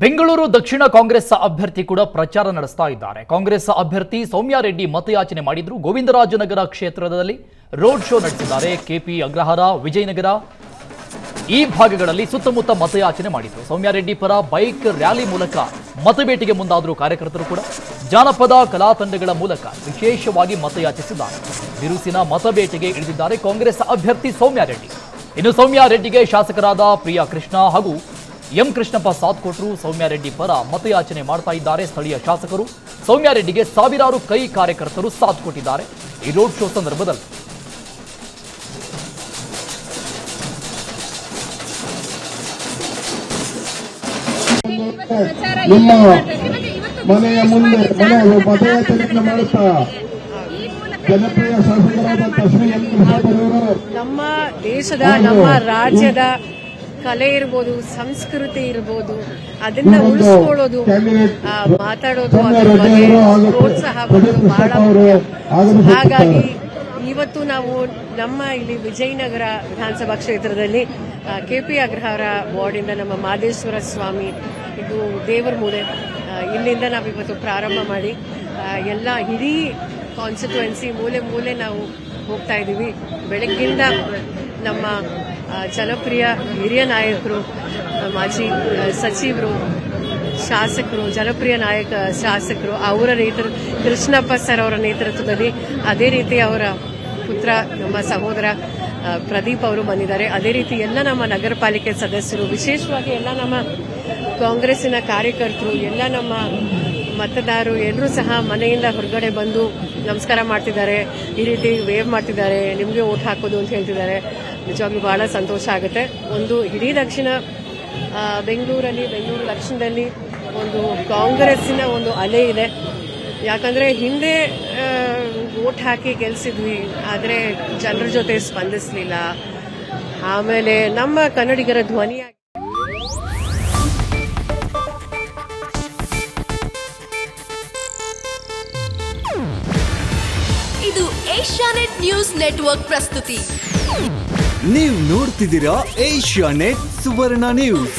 ಬೆಂಗಳೂರು ದಕ್ಷಿಣ ಕಾಂಗ್ರೆಸ್ ಅಭ್ಯರ್ಥಿ ಕೂಡ ಪ್ರಚಾರ ನಡೆಸ್ತಾ ಇದ್ದಾರೆ. ಕಾಂಗ್ರೆಸ್ ಅಭ್ಯರ್ಥಿ ಸೌಮ್ಯಾ ರೆಡ್ಡಿ ಮತಯಾಚನೆ ಮಾಡಿದ್ರು. ಗೋವಿಂದರಾಜನಗರ ಕ್ಷೇತ್ರದಲ್ಲಿ ರೋಡ್ ಶೋ ನಡೆಸಿದ್ದಾರೆ. ಕೆಪಿ ಅಗ್ರಹಾರ, ವಿಜಯನಗರ ಈ ಭಾಗಗಳಲ್ಲಿ ಸುತ್ತಮುತ್ತ ಮತಯಾಚನೆ ಮಾಡಿದ್ರು. ಸೌಮ್ಯಾ ರೆಡ್ಡಿ ಪರ ಬೈಕ್ ರ್ಯಾಲಿ ಮೂಲಕ ಮತಬೇಟೆಗೆ ಮುಂದಾದರೂ ಕಾರ್ಯಕರ್ತರು ಕೂಡ ಜಾನಪದ ಕಲಾ ತಂಡಗಳ ಮೂಲಕ ವಿಶೇಷವಾಗಿ ಮತಯಾಚಿಸಿದ್ದಾರೆ. ಬಿರುಸಿನ ಮತಬೇಟೆಗೆ ಇಳಿದಿದ್ದಾರೆ ಕಾಂಗ್ರೆಸ್ ಅಭ್ಯರ್ಥಿ ಸೌಮ್ಯಾ ರೆಡ್ಡಿ. ಇನ್ನು ಸೌಮ್ಯಾ ರೆಡ್ಡಿಗೆ ಶಾಸಕರಾದ ಪ್ರಿಯಾ ಕೃಷ್ಣ ಹಾಗೂ ಎಂ ಕೃಷ್ಣಪ್ಪ ಸಾಥ್ ಕೊಟ್ಟರು. ಸೌಮ್ಯಾ ರೆಡ್ಡಿ ಪರ ಮತಯಾಚನೆ ಮಾಡ್ತಾ ಇದ್ದಾರೆ ಸ್ಥಳೀಯ ಶಾಸಕರು. ಸೌಮ್ಯಾ ರೆಡ್ಡಿಗೆ ಸಾವಿರಾರು ಕೈ ಕಾರ್ಯಕರ್ತರು ಸಾಥ್ ಕೊಟ್ಟಿದ್ದಾರೆ ಈ ರೋಡ್ ಶೋ ಸಂದರ್ಭದಲ್ಲಿ. ನಿಮ್ಮ ಮನೆಯ ಮುಂದೆ ಮತಯಾಚನೆ ಮಾಡುತ್ತಾ ಜನಪ್ರಿಯ ಶಾಸಕರಾದಂಥ ಶ್ರೀ ಎಂ ಕೃಷ್ಣಪ್ಪನವರು ನಮ್ಮ ದೇಶದ ನಮ್ಮ ರಾಜ್ಯದ ಕಲೆ ಇರ್ಬೋದು, ಸಂಸ್ಕೃತಿ ಇರ್ಬೋದು, ಅದನ್ನ ಉಳಿಸ್ಕೊಳ್ಳೋದು, ಮಾತಾಡೋದು, ಅದ್ರ ಬಗ್ಗೆ ಪ್ರೋತ್ಸಾಹ ಕೊಡೋದು ಬಹಳ ಮುಖ್ಯ. ಹಾಗಾಗಿ ಇವತ್ತು ನಾವು ನಮ್ಮ ಇಲ್ಲಿ ವಿಜಯನಗರ ವಿಧಾನಸಭಾ ಕ್ಷೇತ್ರದಲ್ಲಿ ಕೆಪಿ ಅಗ್ರಹಾರ ವಾರ್ಡಿಂದ ನಮ್ಮ ಮಾದೇಶ್ವರ ಸ್ವಾಮಿ, ಇದು ದೇವರ ಮೂಲೆ, ಇಲ್ಲಿಂದ ನಾವಿವತ್ತು ಪ್ರಾರಂಭ ಮಾಡಿ ಎಲ್ಲ ಇಡೀ ಕಾನ್ಸ್ಟಿಟ್ಯೂಯೆನ್ಸಿ ಮೂಲೆ ಮೂಲೆ ನಾವು ಹೋಗ್ತಾ ಇದ್ದೀವಿ. ಬೆಳಗ್ಗಿಂದ ನಮ್ಮ ಜನಪ್ರಿಯ ಹಿರಿಯ ನಾಯಕರು, ಮಾಜಿ ಸಚಿವರು, ಶಾಸಕರು, ಜನಪ್ರಿಯ ಶಾಸಕರು ಅವರ ಕೃಷ್ಣಪ್ಪ ಸರ್ ಅವರ ನೇತೃತ್ವದಲ್ಲಿ, ಅದೇ ರೀತಿ ಅವರ ಪುತ್ರ ನಮ್ಮ ಸಹೋದರ ಪ್ರದೀಪ್ ಅವರು ಬಂದಿದ್ದಾರೆ. ಅದೇ ರೀತಿ ಎಲ್ಲ ನಮ್ಮ ನಗರ ಪಾಲಿಕೆ ಸದಸ್ಯರು, ವಿಶೇಷವಾಗಿ ಎಲ್ಲ ನಮ್ಮ ಕಾಂಗ್ರೆಸ್ಸಿನ ಕಾರ್ಯಕರ್ತರು, ಎಲ್ಲ ನಮ್ಮ ಮತದಾರರು ಎಲ್ಲರೂ ಸಹ ಮನೆಯಿಂದ ಹೊರಗಡೆ ಬಂದು ನಮಸ್ಕಾರ ಮಾಡ್ತಿದ್ದಾರೆ, ಈ ರೀತಿ ವೇವ್ ಮಾಡ್ತಿದ್ದಾರೆ, ನಿಮಗೆ ಓಟ್ ಹಾಕೋದು ಅಂತ ಹೇಳ್ತಿದ್ದಾರೆ. ನಿಜವಾಗ್ಲೂ ಬಹಳ ಸಂತೋಷ ಆಗುತ್ತೆ. ಒಂದು ಇಡೀ ಬೆಂಗಳೂರು ದಕ್ಷಿಣದಲ್ಲಿ ಒಂದು ಕಾಂಗ್ರೆಸ್ಸಿನ ಒಂದು ಅಲೆ ಇದೆ. ಯಾಕಂದ್ರೆ ಹಿಂದೆ ವೋಟ್ ಹಾಕಿ ಗೆಲ್ಸಿದ್ವಿ, ಆದರೆ ಜನರ ಜೊತೆ ಸ್ಪಂದಿಸಲಿಲ್ಲ. ಆಮೇಲೆ ನಮ್ಮ ಕನ್ನಡಿಗರ ಧ್ವನಿಯಾಗಿ ಇದು ಏಷ್ಯಾನೆಟ್ ನ್ಯೂಸ್ ನೆಟ್ವರ್ಕ್ ಪ್ರಸ್ತುತಿ. ನೀವು ನೋಡ್ತಿದ್ದೀರಾ ಏಷ್ಯಾನೆಟ್ ಸುವರ್ಣ ನ್ಯೂಸ್.